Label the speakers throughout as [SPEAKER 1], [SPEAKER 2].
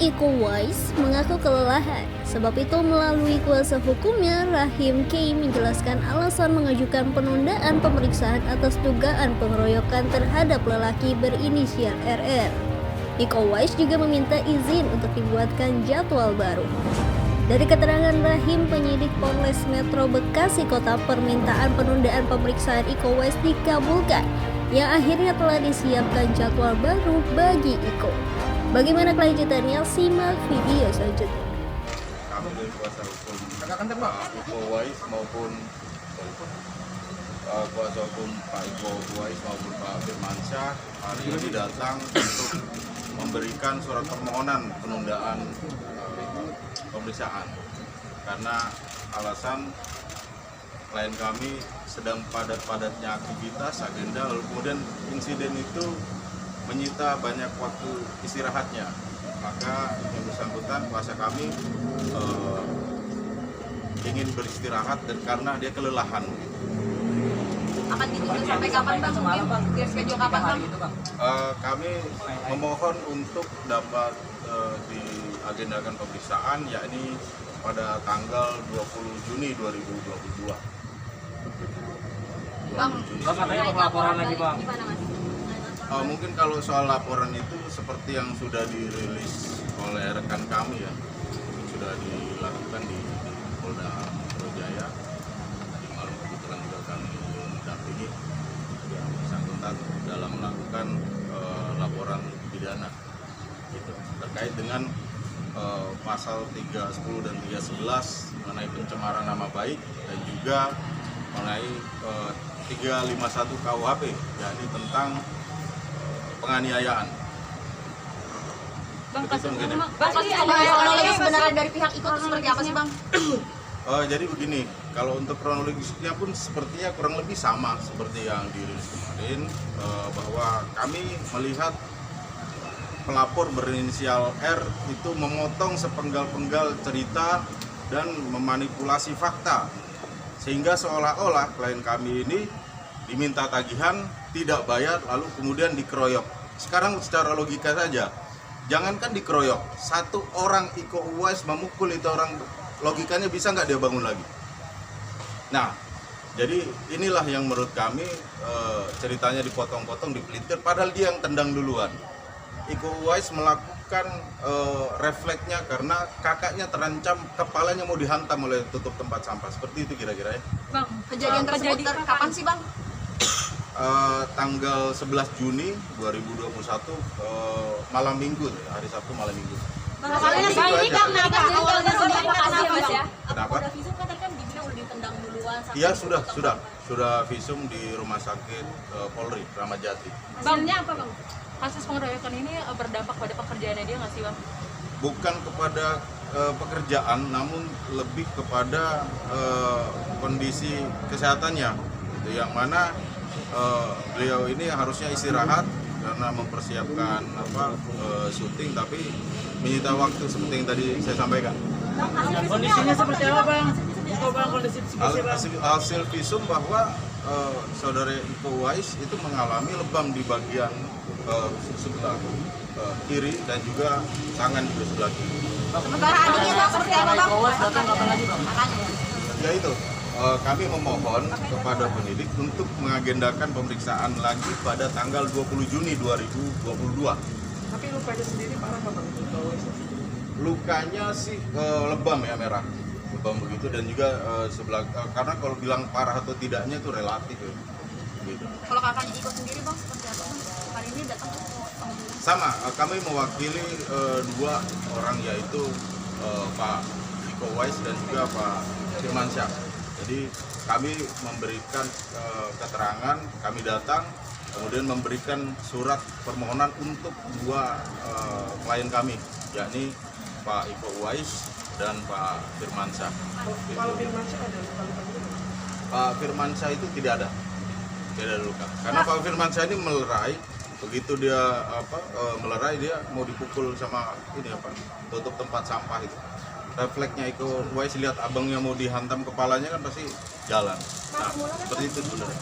[SPEAKER 1] Iko Uwais mengaku kelelahan. Sebab itu melalui kuasa hukumnya, Rahim K menjelaskan alasan mengajukan penundaan pemeriksaan atas dugaan pengeroyokan terhadap lelaki berinisial RR. Iko Uwais juga meminta izin untuk dibuatkan jadwal baru. Dari keterangan Rahim, penyidik Polres Metro Bekasi Kota, permintaan penundaan pemeriksaan Iko Uwais dikabulkan, yang akhirnya telah disiapkan jadwal baru bagi Iko. Bagaimana kelanjutannya? Simak video selanjutnya.
[SPEAKER 2] Kami dari kuasa hukum Iko Uwais maupun kuasa hukum Pak Iko Uwais maupun Pak Firmansyah hari ini datang untuk memberikan surat permohonan penundaan pemeriksaan karena alasan klien kami sedang padat-padatnya aktivitas agenda, lalu kemudian insiden itu menyita banyak waktu istirahatnya, maka yang bersangkutan kuasa kami ingin beristirahat dan karena dia kelelahan.
[SPEAKER 3] Akan ditunda sampai kapan Bang? Mungkin biar schedule kapan Bang?
[SPEAKER 2] Kami memohon untuk dapat diagendakan pemeriksaan yakni pada tanggal 20 Juni 2022.
[SPEAKER 3] Bang,
[SPEAKER 4] katanya laporan lagi Bang.
[SPEAKER 3] Gimana Mas?
[SPEAKER 2] Mungkin kalau soal laporan itu seperti yang sudah dirilis oleh rekan kami ya, sudah dilakukan di Polda Metro Jaya. Tadi malam kebetulan juga kami mendampingi yang bersangkutan dalam melakukan laporan pidana gitu, terkait dengan pasal 310 dan 311 mengenai pencemaran nama baik dan juga mengenai 351 KUHP yakni tentang penganiayaan.
[SPEAKER 3] Bang,
[SPEAKER 2] Begitu mungkin ya.
[SPEAKER 3] Bang, kronologi sebenarnya dari pihak Iko itu seperti apa sih Bang?
[SPEAKER 2] Jadi begini, kalau untuk kronologisnya pun sepertinya kurang lebih sama seperti yang dirilis kemarin, bahwa kami melihat pelapor berinisial R itu memotong sepenggal-penggal cerita dan memanipulasi fakta, sehingga seolah-olah klien kami ini diminta tagihan, tidak bayar, lalu kemudian dikeroyok. Sekarang secara logika saja, jangankan dikeroyok, satu orang Iko Uwais memukul itu orang, logikanya bisa nggak dia bangun lagi? Nah, jadi inilah yang menurut kami ceritanya dipotong-potong, dipelintir, padahal dia yang tendang duluan. Iko Uwais melakukan refleksnya karena kakaknya terancam kepalanya mau dihantam oleh tutup tempat sampah, seperti itu kira-kira ya.
[SPEAKER 3] Bang, kejadian tersebut kapan sih Bang?
[SPEAKER 2] Tanggal 11 Juni 2021 malam minggu, hari Sabtu malam minggu.
[SPEAKER 3] Awalnya sendiri Bang, awalnya sendiri apa Mas ya?
[SPEAKER 2] Kenapa?
[SPEAKER 3] Udah visum kan tadi kan dibilang udah ditendang duluan.
[SPEAKER 2] Iya sudah visum di Rumah Sakit Polri Kramat Jati.
[SPEAKER 5] Bangnya apa Bang? Kasus pengeroyokan ini berdampak pada pekerjaannya dia nggak sih Bang?
[SPEAKER 2] Bukan kepada pekerjaan, namun lebih kepada kondisi kesehatannya, gitu, yang mana beliau ini harusnya istirahat karena mempersiapkan syuting, tapi menyita waktu seperti yang tadi saya sampaikan.
[SPEAKER 4] Kondisinya seperti apa Bang? Iko Bang, kondisi psikisnya Bang?
[SPEAKER 2] Hasil visum bahwa saudara Iko Uwais itu mengalami lebam di bagian sebelah kiri dan juga tangan di sebelah kiri.
[SPEAKER 3] Sementara adiknya Bang seperti apa Bang?
[SPEAKER 4] Iko Uwais datang kapan lagi Bang?
[SPEAKER 2] Ya itu, kami memohon kepada penyidik untuk mengagendakan pemeriksaan lagi pada tanggal 20 Juni 2022.
[SPEAKER 4] Tapi lukanya sendiri parah nggak Bang? Iko Uwais?
[SPEAKER 2] Lukanya sih lebam ya, merah, lebam begitu, dan juga sebelah karena kalau bilang parah atau tidaknya itu relatif ya. Gitu.
[SPEAKER 3] Kalau kakaknya Iko sendiri Bang seperti apa Bang? Hari ini datang ke
[SPEAKER 2] Sama, kami mewakili dua orang, yaitu Pak Iko Uwais dan juga Pak Firmansyah. Jadi kami memberikan keterangan, kami datang, kemudian memberikan surat permohonan untuk dua klien kami, yakni Pak Iko Uwais dan Pak Firmansyah.
[SPEAKER 4] Kalau Firmansyah ada luka
[SPEAKER 2] Pak Firmansyah itu tidak ada luka, karena Pak Firmansyah ini melerai. Begitu dia melerai, dia mau dipukul sama tutup tempat sampah itu. Refleksnya Iko Uwais lihat abangnya mau dihantam kepalanya kan pasti jalan. Nah, seperti itu sebenarnya.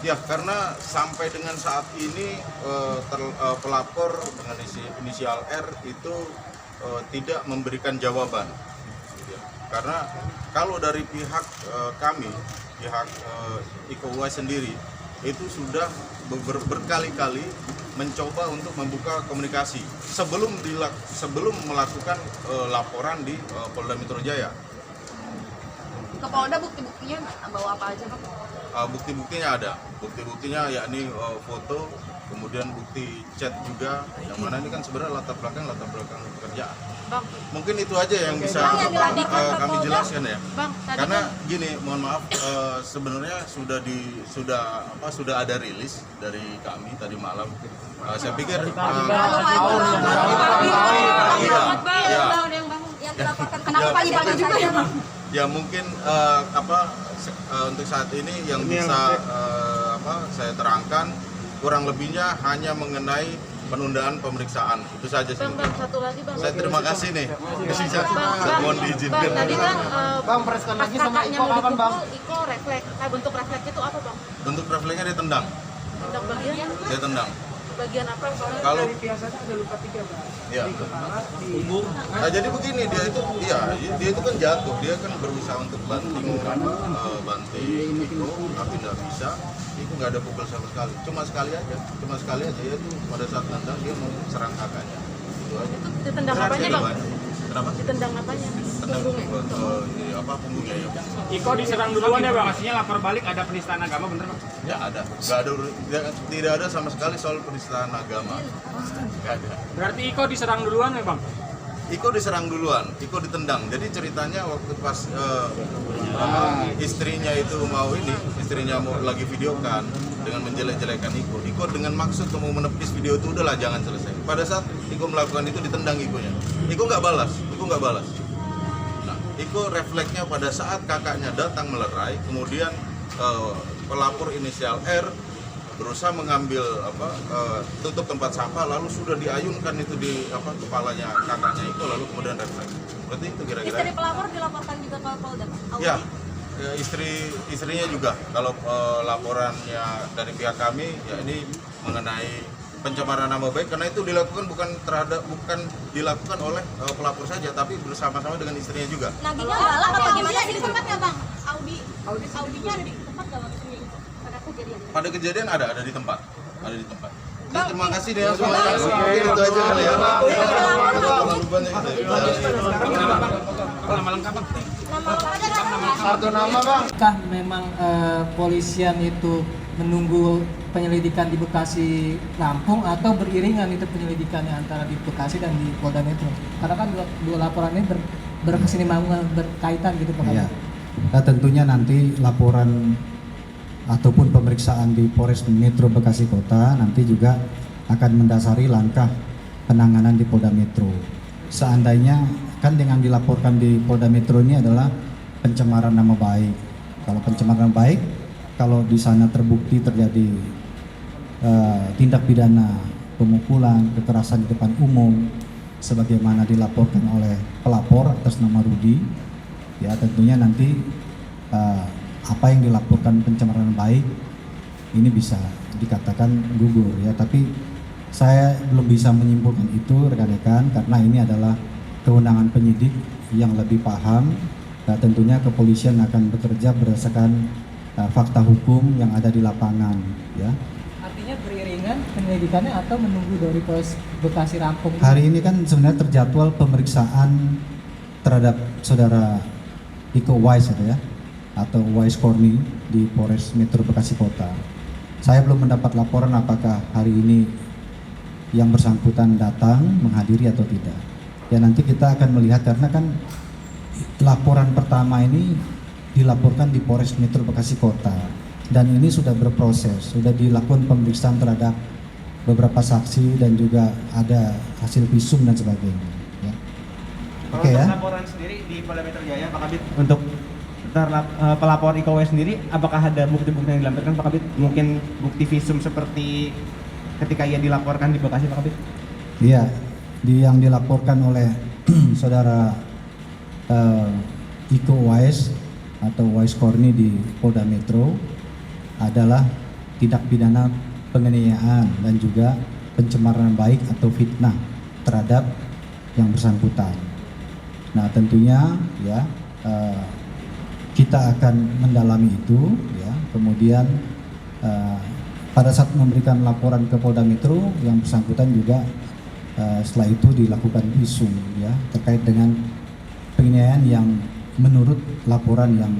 [SPEAKER 2] Ya, karena sampai dengan saat ini pelapor dengan inisial R itu tidak memberikan jawaban. Gitu ya. Karena kalau dari pihak kami, pihak Iko Uwais sendiri, itu sudah berkali-kali mencoba untuk membuka komunikasi sebelum melakukan laporan di Polda Metro Jaya.
[SPEAKER 3] Ke Polda bukti-buktinya bawa apa aja, Bang?
[SPEAKER 2] Bukti-buktinya ada, bukti-buktinya yakni foto, kemudian bukti chat juga, yang mana ini kan sebenarnya latar belakang pekerjaan.
[SPEAKER 5] Bang,
[SPEAKER 2] Mungkin itu aja yang bisa kami jelaskan ya.
[SPEAKER 5] Bang, tadi
[SPEAKER 2] Karena
[SPEAKER 5] kan
[SPEAKER 2] gini, mohon maaf, sebenarnya sudah ada rilis dari kami tadi malam. Saya pikir
[SPEAKER 3] Yang dilaporkan kenapa pagi-pagi juga ya, Bang?
[SPEAKER 2] ya mungkin untuk saat ini yang bisa saya terangkan kurang lebihnya hanya mengenai penundaan pemeriksaan, itu saja sih.
[SPEAKER 5] Bang, satu lagi Bang.
[SPEAKER 2] Saya terima kasih nih. Mohon diizinkan.
[SPEAKER 5] Bang, tadi kan
[SPEAKER 4] Bang, preskan
[SPEAKER 5] pas
[SPEAKER 4] lagi sama
[SPEAKER 5] kakaknya
[SPEAKER 4] Iko
[SPEAKER 5] mau
[SPEAKER 4] kapan, Bang?
[SPEAKER 5] dipukul, Iko refleks. Bentuk refleks itu apa Bang?
[SPEAKER 2] Bentuk refleksnya dia tendang.
[SPEAKER 5] Tendang
[SPEAKER 2] Dia tendang.
[SPEAKER 5] bagian apa? Soalnya
[SPEAKER 2] Kalau
[SPEAKER 4] biasanya ada luka 3, Bang.
[SPEAKER 2] ya.
[SPEAKER 4] Di kepala, di punggung.
[SPEAKER 2] Nah jadi begini, dia itu kan jatuh, dia kan berusaha untuk banting Iko, tapi nggak bisa. Iko nggak ada pukul sama sekali, cuma sekali aja ya itu pada saat nendang dia mau serang kakaknya. Itu aja.
[SPEAKER 5] itu ditendang apanya Bang?
[SPEAKER 2] Kenapa?
[SPEAKER 5] Ditendang apanya?
[SPEAKER 2] Tendang
[SPEAKER 5] Punggungnya.
[SPEAKER 2] punggungnya ya.
[SPEAKER 4] Iko diserang duluan ya, Bang. Aslinya lapor balik ada penistaan agama, bener, Bang?
[SPEAKER 2] Ya ada, tidak ada sama sekali soal penistaan agama. Nggak ada.
[SPEAKER 4] Berarti Iko diserang duluan ya, Bang?
[SPEAKER 2] Iko diserang duluan, Iko ditendang. Jadi ceritanya waktu pas istrinya mau lagi videokan dengan menjelek-jelekan Iko dengan maksud mau menepis video itu, udahlah jangan selesai. Pada saat Iko melakukan itu ditendang Ikonya. Iko nggak balas. Nah, Iko refleksnya pada saat kakaknya datang melerai, kemudian pelapor inisial R berusaha mengambil tutup tempat sampah, lalu sudah diayunkan itu di kepalanya kakaknya Iko, lalu kemudian refleks. Berarti itu kira-kira.
[SPEAKER 3] Istri pelapor dilaporkan juga ke Polda, Pak?
[SPEAKER 2] Ya, istrinya juga. Kalau laporannya dari pihak kami, ya ini mengenai pencemaran nama baik, karena itu dilakukan bukan dilakukan oleh pelapor saja, tapi bersama-sama dengan istrinya juga.
[SPEAKER 3] Naginya galak apa gimana sih di tempat nggak, Bang? Audinya ada di tempat nggak, Bang? Pada kejadian.
[SPEAKER 2] Pada kejadian ada di tempat. Ya, terima kasih deh semuanya. Mungkin itu aja kali ya. Terlalu banyak
[SPEAKER 4] Nama lengkap, Bang.
[SPEAKER 3] Kartu nama, Bang.
[SPEAKER 6] Apakah memang polisian itu menunggu penyelidikan di Bekasi Lampung atau beriringan itu penyelidikannya antara di Bekasi dan di Polda Metro? Karena kan dua laporan ini berkesinambungan, berkaitan gitu Pak.
[SPEAKER 7] Iya. Nah, tentunya nanti laporan ataupun pemeriksaan di Polres Metro Bekasi Kota nanti juga akan mendasari langkah penanganan di Polda Metro. Seandainya kan dengan dilaporkan di Polda Metro ini adalah pencemaran nama baik. Kalau pencemaran nama baik, kalau di sana terbukti terjadi tindak pidana pemukulan, kekerasan di depan umum, sebagaimana dilaporkan oleh pelapor atas nama Rudi, ya tentunya nanti apa yang dilaporkan pencemaran baik ini bisa dikatakan gugur ya, tapi saya belum bisa menyimpulkan itu rekan-rekan karena ini adalah kewenangan penyidik yang lebih paham. Nah, tentunya kepolisian akan bekerja berdasarkan fakta hukum yang ada di lapangan ya.
[SPEAKER 6] Artinya beriringan penyelidikannya atau menunggu dari Polres Bekasi Lampung?
[SPEAKER 7] Hari ini kan sebenarnya terjadwal pemeriksaan terhadap saudara Iko Uwais ya, atau Uwais Korni di Polres Metro Bekasi Kota. Saya belum mendapat laporan apakah hari ini yang bersangkutan datang menghadiri atau tidak. Ya nanti kita akan melihat karena kan laporan pertama ini dilaporkan di Polres Metro Bekasi Kota dan ini sudah berproses, sudah dilakukan pemeriksaan terhadap beberapa saksi dan juga ada hasil visum dan sebagainya. Ya.
[SPEAKER 8] Oke ya. Laporan sendiri di Polda Metro Jaya, Pak Kabit, untuk pelapor Iko Uwais sendiri, apakah ada bukti-bukti yang dilampirkan Pak Kabit? Mungkin bukti visum seperti ketika ia dilaporkan di Bekasi, Pak Kabit?
[SPEAKER 7] Iya, yang dilaporkan oleh saudara Iko Uwais atau Uwais Korni di Polda Metro adalah tindak pidana penganiayaan dan juga pencemaran baik atau fitnah terhadap yang bersangkutan. Nah, tentunya ya kita akan mendalami itu ya. Kemudian pada saat memberikan laporan ke Polda Metro, yang bersangkutan juga setelah itu dilakukan visum ya terkait dengan penganiayaan yang menurut laporan yang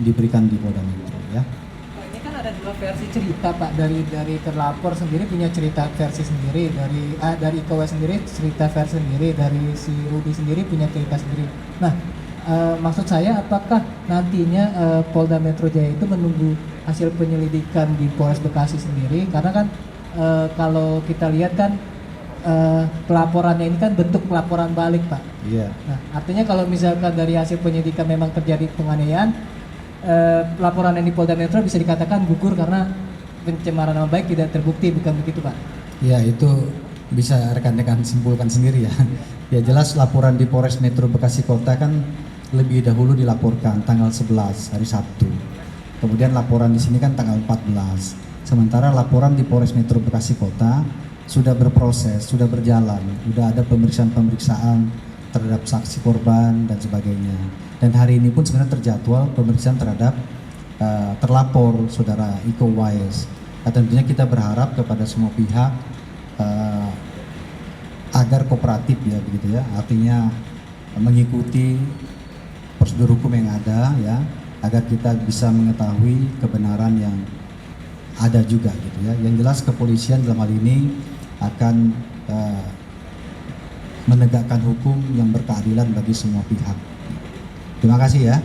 [SPEAKER 7] diberikan di Polda Metro ya.
[SPEAKER 6] Ini kan ada dua versi cerita Pak, dari terlapor sendiri punya cerita versi sendiri, dari IKW sendiri cerita versi sendiri, dari si Rudy sendiri punya cerita sendiri. Nah, maksud saya apakah nantinya Polda Metro Jaya itu menunggu hasil penyelidikan di Polres Bekasi sendiri, karena kan kalau kita lihat kan pelaporannya ini kan bentuk pelaporan balik Pak.
[SPEAKER 7] Iya.
[SPEAKER 6] Nah, artinya kalau misalkan dari hasil penyelidikan memang terjadi penganiayaan, laporan yang di Polda Metro bisa dikatakan gugur karena pencemaran nama baik tidak terbukti, bukan begitu Pak?
[SPEAKER 7] Ya, itu bisa rekan-rekan simpulkan sendiri ya. Ya, jelas laporan di Polres Metro Bekasi Kota kan lebih dahulu dilaporkan tanggal 11 hari Sabtu. Kemudian laporan di sini kan tanggal 14. Sementara laporan di Polres Metro Bekasi Kota sudah berproses, sudah berjalan, sudah ada pemeriksaan-pemeriksaan terhadap saksi korban dan sebagainya. Dan hari ini pun sebenarnya terjadwal pemeriksaan terhadap terlapor saudara Iko Wais. Nah, tentunya kita berharap kepada semua pihak agar kooperatif ya begitu ya. Artinya mengikuti prosedur hukum yang ada ya, agar kita bisa mengetahui kebenaran yang ada juga gitu ya. Yang jelas kepolisian dalam hal ini akan menegakkan hukum yang berkeadilan bagi semua pihak. Terima kasih ya.